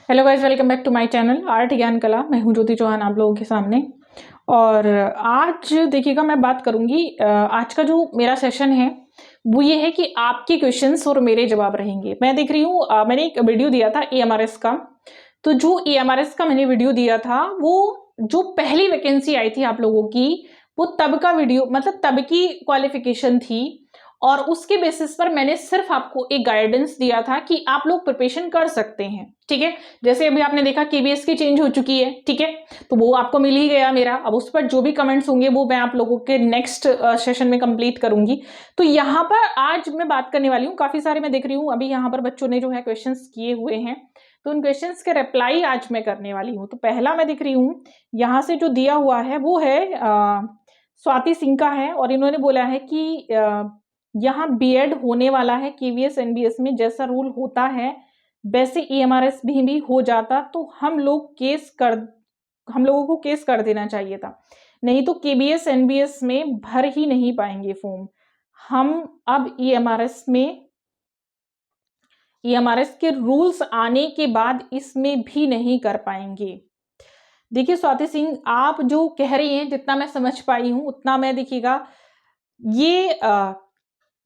Hello guys, welcome back to my channel Art Gyan Kala. मैं हूं ज्योति चौहान आप लोगों के सामने। और आज देखिएगा मैं बात करूंगी, आज का जो मेरा सेशन है वो ये है कि आपके क्वेश्चंस और मेरे जवाब रहेंगे। मैं देख रही हूँ, मैंने एक वीडियो दिया था एएमआरएस का। तो जो एएमआरएस का मैंने वीडियो दिया था वो जो पहली वैकेंसी आई थी आप लोगों की, वो तब का वीडियो, मतलब तब की क्वालिफिकेशन थी। और उसके बेसिस पर मैंने सिर्फ आपको एक गाइडेंस दिया था कि आप लोग प्रिपरेशन कर सकते हैं, ठीक है। जैसे अभी आपने देखा केबीएस की चेंज हो चुकी है, ठीक है, तो वो आपको मिल ही गया मेरा। अब उस पर जो भी कमेंट्स होंगे वो मैं आप लोगों के नेक्स्ट सेशन में कंप्लीट करूंगी। तो यहाँ पर आज मैं बात करने वाली हूँ, काफी सारे मैं देख रही हूँ अभी यहाँ पर बच्चों ने जो है क्वेश्चंस किए हुए हैं, तो उन क्वेश्चंस के रिप्लाई आज मैं करने वाली हूँ। तो पहला मैं देख रही हूँ यहाँ से जो दिया हुआ है वो है स्वाति सिंह का है, और इन्होंने बोला है कि यहाँ बीएड होने वाला है केवीएस एनबीएस में, जैसा रूल होता है वैसे ईएमआरएस भी हो जाता तो हम लोगों को केस कर देना चाहिए था, नहीं तो केबीएस एनबीएस में भर ही नहीं पाएंगे फॉर्म। हम अब ईएमआरएस के रूल्स आने के बाद इसमें भी नहीं कर पाएंगे। देखिए स्वाति सिंह, आप जो कह रही हैं जितना मैं समझ पाई हूं उतना मैं, देखिएगा ये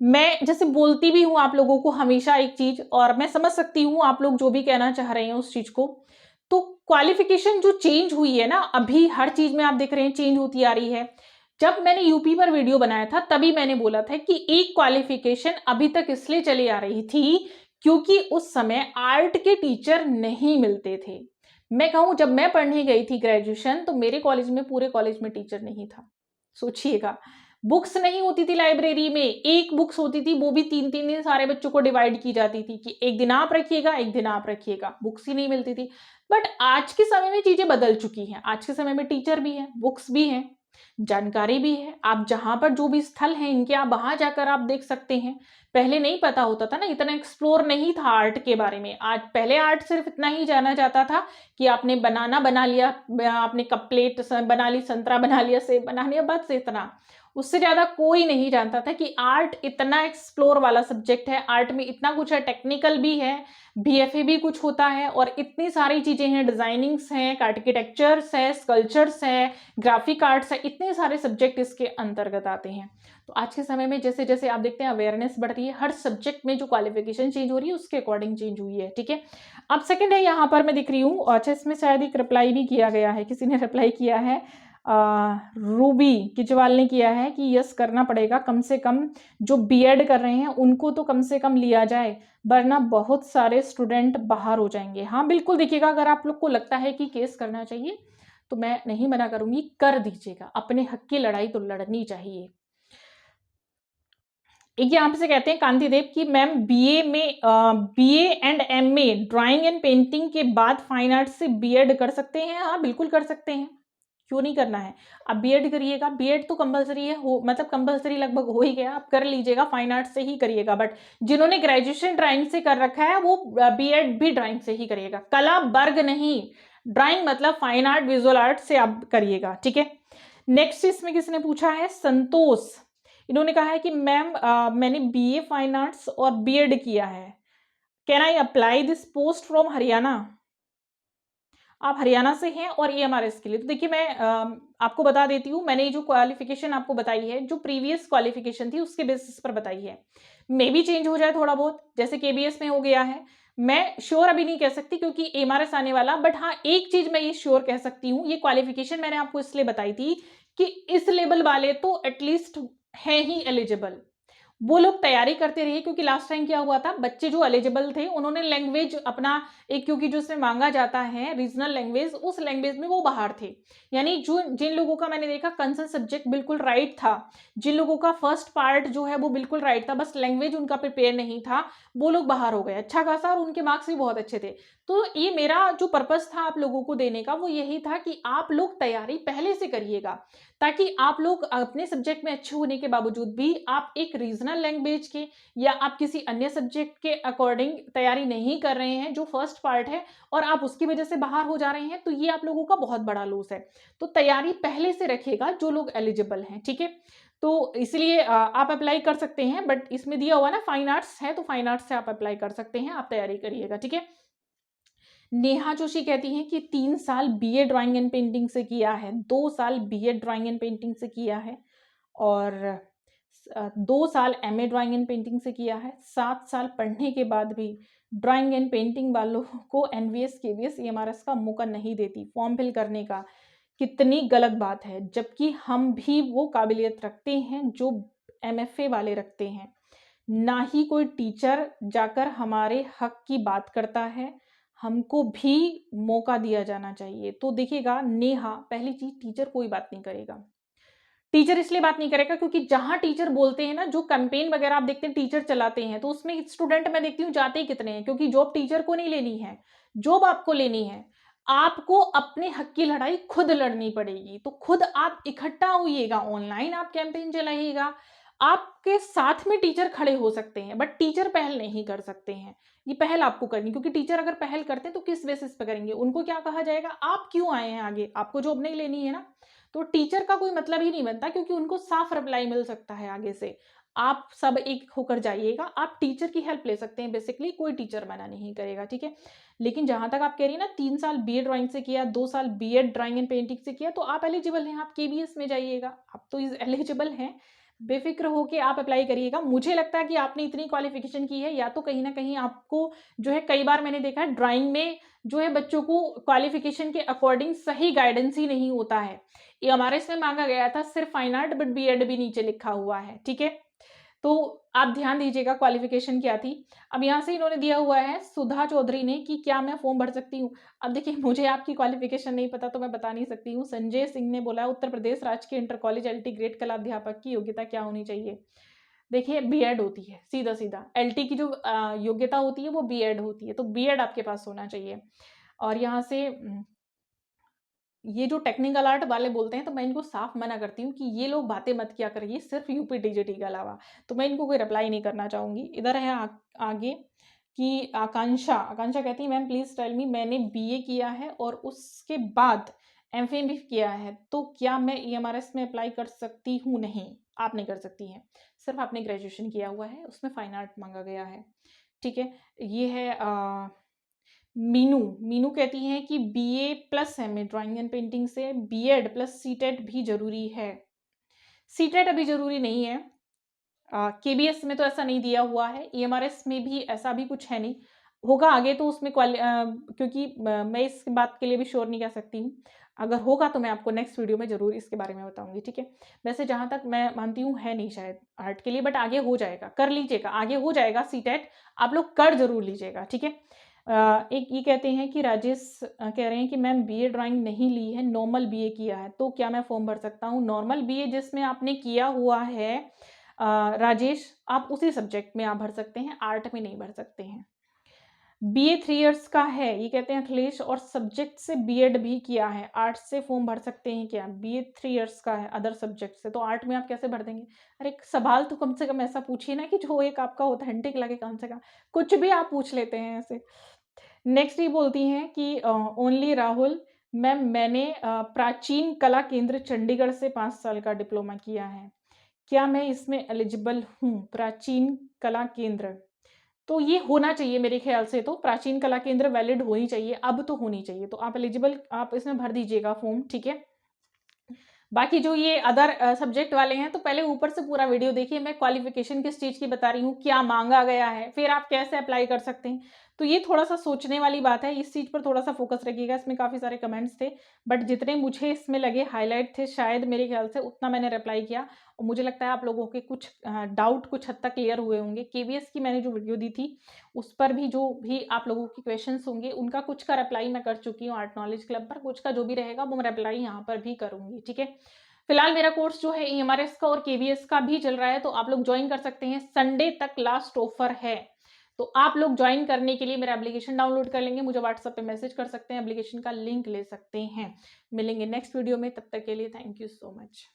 मैं जैसे बोलती भी हूँ आप लोगों को हमेशा एक चीज, और मैं समझ सकती हूँ आप लोग जो भी कहना चाह रहे हैं उस चीज को। तो क्वालिफिकेशन जो चेंज हुई है ना, अभी हर चीज में आप देख रहे हैं चेंज होती आ रही है। जब मैंने यूपी पर वीडियो बनाया था तभी मैंने बोला था कि एक क्वालिफिकेशन अभी तक इसलिए चली आ रही थी क्योंकि उस समय आर्ट के टीचर नहीं मिलते थे। मैं कहूं, जब मैं पढ़ने गई थी ग्रेजुएशन तो मेरे कॉलेज में, पूरे कॉलेज में टीचर नहीं था। सोचिएगा, बुक्स नहीं होती थी लाइब्रेरी में, एक बुक्स होती थी वो भी 3-3 दिन सारे बच्चों को डिवाइड की जाती थी कि एक दिन आप रखिएगा एक दिन आप रखिएगा, बुक्स ही नहीं मिलती थी। बट आज के समय में चीजें बदल चुकी हैं, आज के समय में टीचर भी है, बुक्स भी है, जानकारी भी है। आप जहां पर जो भी स्थल हैं इनके, आप वहां जाकर आप देख सकते हैं। पहले नहीं पता होता था ना, इतना एक्सप्लोर नहीं था आर्ट के बारे में। आज पहले आर्ट सिर्फ इतना ही जाना जाता था कि आपने बनाना बना लिया, आपने कप प्लेट बना ली, संतरा बना लिया, सेब बना लिया, बस इतना। उससे ज्यादा कोई नहीं जानता था कि आर्ट इतना एक्सप्लोर वाला सब्जेक्ट है, आर्ट में इतना कुछ है, टेक्निकल भी है, बीएफए भी कुछ होता है, और इतनी सारी चीजें हैं, डिजाइनिंग्स हैं, आर्किटेक्चर्स है, स्कल्पचर्स है, ग्राफिक आर्ट्स है, इतने सारे सब्जेक्ट इसके अंतर्गत आते हैं। तो आज के समय में जैसे जैसे आप देखते हैं अवेयरनेस बढ़ रही है, हर सब्जेक्ट में जो क्वालिफिकेशन चेंज हो रही है उसके अकॉर्डिंग चेंज हुई है, ठीक है। अब सेकंड है, यहाँ पर मैं दिख रही हूँ, अच्छा इसमें शायद एक रिप्लाई भी किया गया है, किसी ने रिप्लाई किया है, रूबी किजवाल ने किया है कि यस करना पड़ेगा, कम से कम जो बीएड कर रहे हैं उनको तो कम से कम लिया जाए, वरना बहुत सारे स्टूडेंट बाहर हो जाएंगे। हाँ बिल्कुल, देखिएगा अगर आप लोग को लगता है कि केस करना चाहिए तो मैं नहीं मना करूंगी, कर दीजिएगा, अपने हक की लड़ाई तो लड़नी चाहिए। एक यहाँ पे से कहते हैं कांति देव की ma'am BA and MA drawing and painting के बाद फाइन आर्ट से बीएड कर सकते हैं। हाँ बिल्कुल कर सकते हैं, क्यों नहीं करना है। आप बीएड करिएगा, बीएड तो कंपलसरी है, हो मतलब कंपलसरी लगभग हो ही गया, आप कर लीजिएगा, फाइन आर्ट से ही करिएगा। बट जिन्होंने ग्रेजुएशन ड्राइंग से कर रखा है वो बीएड भी ड्राइंग से ही करिएगा, कला वर्ग नहीं, ड्राइंग मतलब फाइन आर्ट विजुअल आर्ट से आप करिएगा, ठीक है। नेक्स्ट इसमें किसने पूछा है, संतोष, इन्होंने कहा है कि मैम मैंने बीए फाइन आर्ट्स और बीएड किया है, can I apply this post from Haryana. आप हरियाणा से हैं और ईएमआरएस के लिए, तो देखिए मैं आपको बता देती हूँ, मैंने जो क्वालिफिकेशन आपको बताई है, जो प्रीवियस क्वालिफिकेशन थी उसके बेसिस पर बताई है। मे भी चेंज हो जाए थोड़ा बहुत, जैसे केबीएस में हो गया है, मैं श्योर अभी नहीं कह सकती क्योंकि एमआरएस आने वाला। बट हाँ एक चीज मैं ये श्योर कह सकती हूँ, ये क्वालिफिकेशन मैंने आपको इसलिए बताई थी कि इस लेवल वाले तो एटलीस्ट है ही एलिजिबल, वो लोग तैयारी करते रहिए। क्योंकि लास्ट टाइम क्या हुआ था, बच्चे जो एलिजिबल थे उन्होंने लैंग्वेज अपना एक, क्योंकि जो इसमें मांगा जाता है रीजनल लैंग्वेज, उस लैंग्वेज में वो बाहर थे। यानी जो जिन लोगों का मैंने देखा कंसर्न सब्जेक्ट बिल्कुल राइट था, जिन लोगों का फर्स्ट पार्ट जो है वो बिल्कुल राइट था, बस लैंग्वेज उनका प्रिपेयर नहीं था, वो लोग बाहर हो गए अच्छा खासा, और उनके मार्क्स भी बहुत अच्छे थे। तो ये मेरा जो पर्पस था आप लोगों को देने का वो यही था कि आप लोग तैयारी पहले से करिएगा, ताकि आप लोग अपने सब्जेक्ट में अच्छे होने के बावजूद भी आप एक रीजनल लैंग्वेज के या आप किसी अन्य सब्जेक्ट के अकॉर्डिंग तैयारी नहीं कर रहे हैं जो फर्स्ट पार्ट है, और आप उसकी वजह से बाहर हो जा रहे हैं, तो ये आप लोगों का बहुत बड़ा लॉस है। तो तैयारी पहले से रखिएगा जो लोग एलिजिबल हैं, ठीक है। तो इसलिए आप अप्लाई कर सकते हैं, बट इसमें दिया हुआ ना फाइन आर्ट्स है, तो फाइन आर्ट्स से आप अप्लाई कर सकते हैं, आप तैयारी करिएगा, ठीक है। नेहा जोशी कहती हैं कि 3 साल बीए ड्राइंग एंड पेंटिंग से किया है, 2 साल बीए ड्राइंग एंड पेंटिंग से किया है और 2 साल एमए ड्राइंग एंड पेंटिंग से किया है। 7 साल पढ़ने के बाद भी ड्राइंग एंड पेंटिंग वालों को एनवीएस केवीएस ईएमआरएस का मौका नहीं देती फॉर्म फिल करने का। कितनी गलत बात है, जबकि हम भी वो काबिलियत रखते हैं जो एमएफए वाले रखते हैं। ना ही कोई टीचर जाकर हमारे हक की बात करता है, हमको भी मौका दिया जाना चाहिए। तो देखिएगा नेहा, पहली चीज टीचर कोई बात नहीं करेगा। टीचर इसलिए बात नहीं करेगा क्योंकि जहां टीचर बोलते हैं ना, जो कैंपेन वगैरह आप देखते हैं टीचर चलाते हैं, तो उसमें स्टूडेंट मैं देखती हूँ जाते ही कितने हैं, क्योंकि जॉब टीचर को नहीं लेनी है, जॉब आपको लेनी है। आपको अपने हक की लड़ाई खुद लड़नी पड़ेगी। तो खुद आप इकट्ठा होइएगा, ऑनलाइन आप कैंपेन चलाइएगा, आपके साथ में टीचर खड़े हो सकते हैं, बट टीचर पहल नहीं कर सकते हैं। ये पहल आपको करनी, क्योंकि टीचर अगर पहल करते हैं तो किस बेसिस पे करेंगे? उनको क्या कहा जाएगा, आप क्यों आए हैं आगे, आपको जॉब नहीं लेनी है ना। तो टीचर का कोई मतलब ही नहीं बनता, क्योंकि उनको साफ रिप्लाई मिल सकता है आगे से। आप सब एक होकर जाइएगा, आप टीचर की हेल्प ले सकते हैं, बेसिकली कोई टीचर मना नहीं करेगा, ठीक है। लेकिन जहां तक आप कह रही है ना 3 साल बीए ड्राइंग से किया, 2 साल बीएड ड्राइंग एंड पेंटिंग से किया, तो आप एलिजिबल हैं, आप केबीएस में जाइएगा, आप तो एलिजिबल हैं। बेफिक्र होके आप अप्लाई करिएगा। मुझे लगता है कि आपने इतनी क्वालिफिकेशन की है, या तो कहीं ना कहीं आपको जो है, कई बार मैंने देखा है ड्राइंग में जो है बच्चों को क्वालिफिकेशन के अकॉर्डिंग सही गाइडेंस ही नहीं होता है। ये हमारे इसमें मांगा गया था सिर्फ फाइन आर्ट, बट बीएड भी नीचे लिखा हुआ है, ठीक है। तो आप ध्यान दीजिएगा क्वालिफिकेशन क्या थी। अब यहाँ से इन्होंने दिया हुआ है सुधा चौधरी ने कि क्या मैं फॉर्म भर सकती हूँ। अब देखिए, मुझे आपकी क्वालिफिकेशन नहीं पता तो मैं बता नहीं सकती हूँ। संजय सिंह ने बोला उत्तर प्रदेश राजकीय इंटर कॉलेज एलटी ग्रेड कला अध्यापक की योग्यता क्या होनी चाहिए। देखिए, बीएड होती है, सीधा सीधा एलटी की जो योग्यता होती है वो बीएड होती है, तो बीएड आपके पास होना चाहिए। और यहाँ से ये जो टेक्निकल आर्ट वाले बोलते हैं, तो मैं इनको साफ मना करती हूँ कि ये लोग बातें मत किया करिए सिर्फ यूपी टीजीटी के अलावा। तो मैं इनको कोई रिप्लाई नहीं करना चाहूँगी। इधर है आगे कि आकांक्षा आकांक्षा कहती है मैम प्लीज टेल मी, मैंने बीए किया है और उसके बाद एमफिल भी किया है, तो क्या मैं ईएमआरएस में अप्लाई कर सकती हूँ? नहीं, आप नहीं कर सकती हैं। सिर्फ आपने ग्रेजुएशन किया हुआ है, उसमें फाइन आर्ट मांगा गया है, ठीक है। ये है मीनू मीनू कहती हैं कि BA plus MA drawing and painting से बीएड प्लस सीटेट भी जरूरी है। सीटेट अभी जरूरी नहीं है, केबीएस में तो ऐसा नहीं दिया हुआ है, ईएमआरएस में भी ऐसा भी कुछ है नहीं, होगा आगे तो उसमें क्योंकि मैं इस बात के लिए भी श्योर नहीं कह सकती हूँ। अगर होगा तो मैं आपको नेक्स्ट वीडियो में जरूर इसके बारे में बताऊंगी, ठीक है। वैसे जहां तक मैं मानती हूँ है नहीं शायद आर्ट के लिए, बट आगे हो जाएगा, कर लीजिएगा, आगे हो जाएगा सीटेट, आप लोग कर जरूर लीजिएगा, ठीक है। एक ये कहते हैं कि राजेश कह रहे हैं कि मैम बीए ड्राइंग नहीं ली है, नॉर्मल बीए किया है, तो क्या मैं फॉर्म भर सकता हूँ? नॉर्मल बीए जिसमें आपने किया हुआ है राजेश, आप उसी सब्जेक्ट में आप भर सकते हैं, आर्ट में नहीं भर सकते हैं। बीए 3 इयर्स का है, ये कहते हैं अखिलेश, और सब्जेक्ट से बीएड भी किया है, आर्ट से फॉर्म भर सकते हैं क्या? बीए 3 इयर्स का है अदर सब्जेक्ट से, तो आर्ट में आप कैसे भर देंगे? अरे एक सवाल तो कम से कम ऐसा पूछिए ना कि जो एक आपका ऑथेंटिक लगे, कम से कम कुछ भी आप पूछ लेते हैं ऐसे। नेक्स्ट ये बोलती हैं कि ओनली राहुल मैम, मैंने प्राचीन कला केंद्र चंडीगढ़ से 5 साल का डिप्लोमा किया है, क्या मैं इसमें एलिजिबल हूँ? प्राचीन कला केंद्र, तो ये होना चाहिए मेरे ख्याल से, तो प्राचीन कला केंद्र वैलिड होनी चाहिए, अब तो होनी चाहिए, तो आप एलिजिबल, आप इसमें भर दीजिएगा फॉर्म, ठीक है। बाकी जो ये अदर सब्जेक्ट वाले हैं, तो पहले ऊपर से पूरा वीडियो देखिए, मैं क्वालिफिकेशन किस चीज की बता रही हूँ, क्या मांगा गया है, फिर आप कैसे अप्लाई कर सकते हैं। तो ये थोड़ा सा सोचने वाली बात है, इस चीज पर थोड़ा सा फोकस रखिएगा। इसमें काफी सारे कमेंट्स थे, बट जितने मुझे इसमें लगे हाईलाइट थे, शायद मेरे ख्याल से उतना मैंने रिप्लाई किया, और मुझे लगता है आप लोगों के कुछ डाउट कुछ हद तक क्लियर हुए होंगे। केवीएस की मैंने जो वीडियो दी थी, उस पर भी जो भी आप लोगों के क्वेश्चंस होंगे, उनका कुछ का रिप्लाई मैं कर चुकी हूँ आर्ट नॉलेज क्लब पर, कुछ का जो भी रहेगा वो मैं रिप्लाई यहाँ पर भी करूंगी, ठीक है। फिलहाल मेरा कोर्स जो है ईएमआरएस का और केवीएस का भी चल रहा है, तो आप लोग ज्वाइन कर सकते हैं, संडे तक लास्ट ऑफर है। तो आप लोग ज्वाइन करने के लिए मेरा एप्लीकेशन डाउनलोड कर लेंगे, मुझे व्हाट्सएप पे मैसेज कर सकते हैं, एप्लीकेशन का लिंक ले सकते हैं। मिलेंगे नेक्स्ट वीडियो में, तब तक के लिए थैंक यू सो मच।